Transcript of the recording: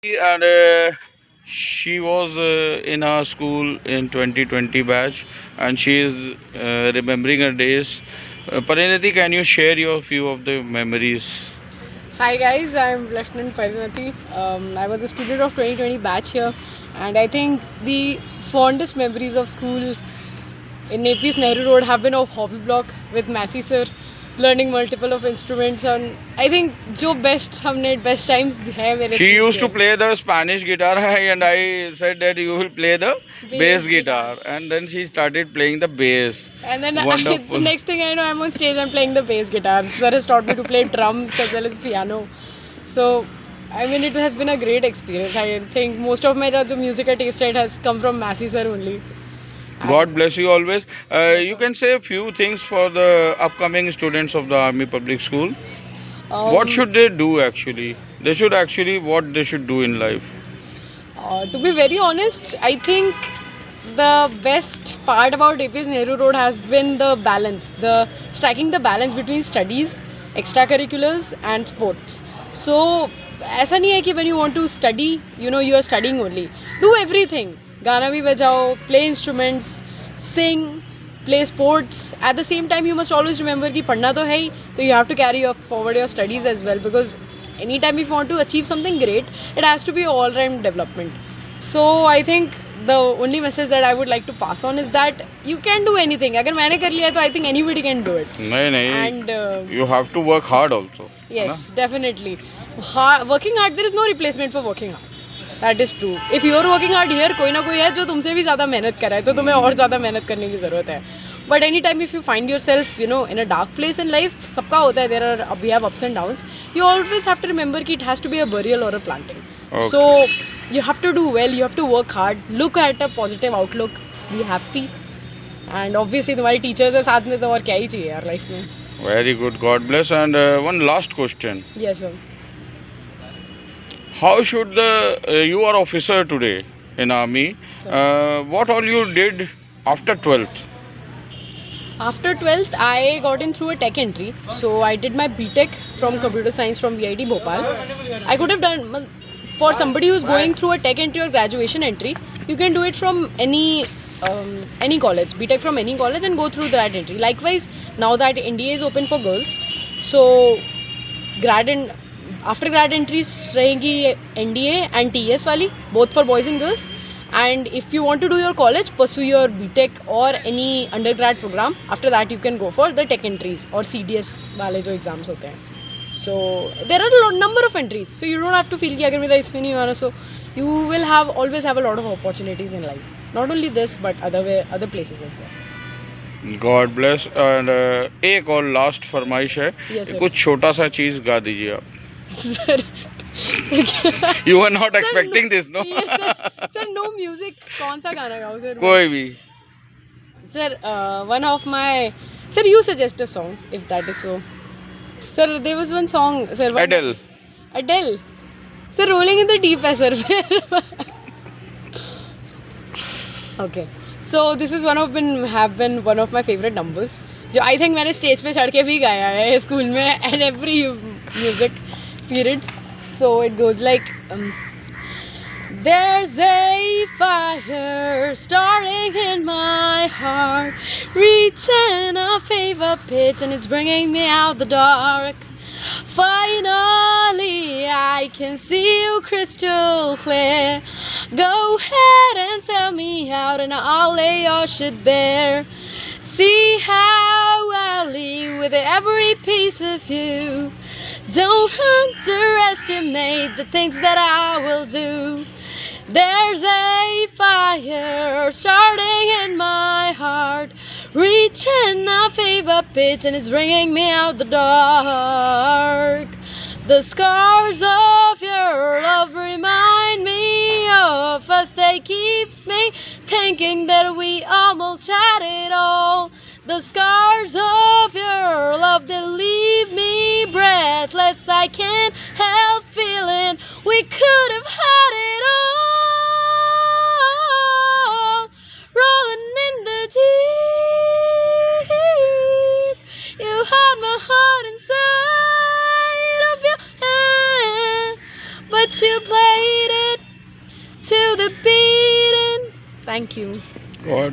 and she was in our school in 2020 batch, and she is remembering her days. Parinati, can you share your few of the memories? Hi guys, I'm Lieutenant Parinati. I was a student of 2020 batch here, and I think the fondest memories of school in Naples Nehru Road have been of hobby block with Massey sir, learning multiple of instruments. And I think जो best हमने best times है मेरे She school used to के play the Spanish guitar, and I said that you will play the bass bass guitar, guitar. and then she started playing the bass. And then the Wonderful. next thing I know, I'm on stage and playing the bass guitar. Sir has taught me to play drums as well as piano. So, I mean, it has been a great experience. I think most of my जो music I tasted has come from Massey sir only. God bless you always. Yes, You sir. can say a few things for the upcoming students of the Army Public School. What Um, should they do actually? They should actually what they should do in life. to be very honest, I think the best part about APS Nehru Road has been the balance, the striking the balance between studies, extracurriculars, and sports. So, ऐसा नहीं है कि when you want to study, you are studying only. Do everything. गाना भी बजाओ, play instruments, sing, play sports. At the same time, you must always remember कि पढ़ना तो है ही, तो you have to carry forward your studies as well, because anytime if you want to achieve something great, it has to be all round development. So I think the only message that I would like to pass on is that you can do anything. अगर मैंने कर लिया है तो I think anybody can do it. नहीं नहीं. And You have to work hard also. है ना? yes, definitely. Working hard, there is no replacement for working hard. That is true. If you are working hard here, कोई ना कोई है जो तुमसे भी ज़्यादा मेहनत कर रहा है, तो तुम्हें और ज़्यादा मेहनत करने की ज़रूरत है. But anytime if you find yourself, in a dark place in life, सबका होता है. We have ups and downs. You always have to remember कि it has to be a burial or a planting. Okay. So you have to do well. You have to work hard. Look at a positive outlook. Be happy. And obviously तुम्हारे teachers है साथ में, तो और क्या ही चाहिए यार life में. Very good. God bless. And one last question. Yes sir. How should you are officer today in army? What all you did after 12th? After 12th, I got in through a tech entry. So I did my BTech from computer science from VIT Bhopal. I could have done, for somebody who's going through a tech entry or graduation entry, you can do it from any college, BTech from any college, and go through that entry. Likewise, now that NDA is open for girls, so after grad entries रहेगी NDA and TS वाली, both for boys and girls. And if you want to do your college, pursue your BTech or any undergrad program. After that, you can go for the tech entries or CDS वाले जो exams होते हैं. So there are a number of entries. So you don't have to feel कि अगर मेरा इसमें नहीं हुआ, so you will always have a lot of opportunities in life. Not only this, but other places as well. God bless. And एक और last फरमाइश है. Yes, sir. कुछ छोटा सा चीज गा दीजिए आप. Sir, You were not Sir, expecting no. this, no? Yes, sir. Sir, no music. कौन सा गाना गाऊँ sir? कोई भी. Sir, one of my... Sir, you suggest a song, if that is so. Sir, there was one song... Sir, Adele. Adele. Sir, Rolling in the Deep है sir. Okay. So, this is have been one of my favorite numbers. जो I think मैंने stage पे चढ़ के भी गाया है school में and every music period. So, it goes like... There's a fire starting in my heart, reaching a fever pitch, and it's bringing me out the dark. Finally, I can see you crystal clear. Go ahead and sell me out, and I'll lay your shit bare. See how I'll leave with every piece of you. Don't underestimate the things that I will do. There's a fire starting in my heart, reaching a fever pitch, and it's bringing me out the dark. The scars of your love remind me of us. They keep me thinking that we almost had it all. The scars of your love, they leave me breathless. I can't help feeling we could have had it all. Rolling in the deep, you had my heart inside of your hand, but you played it to the beating. Thank you. God.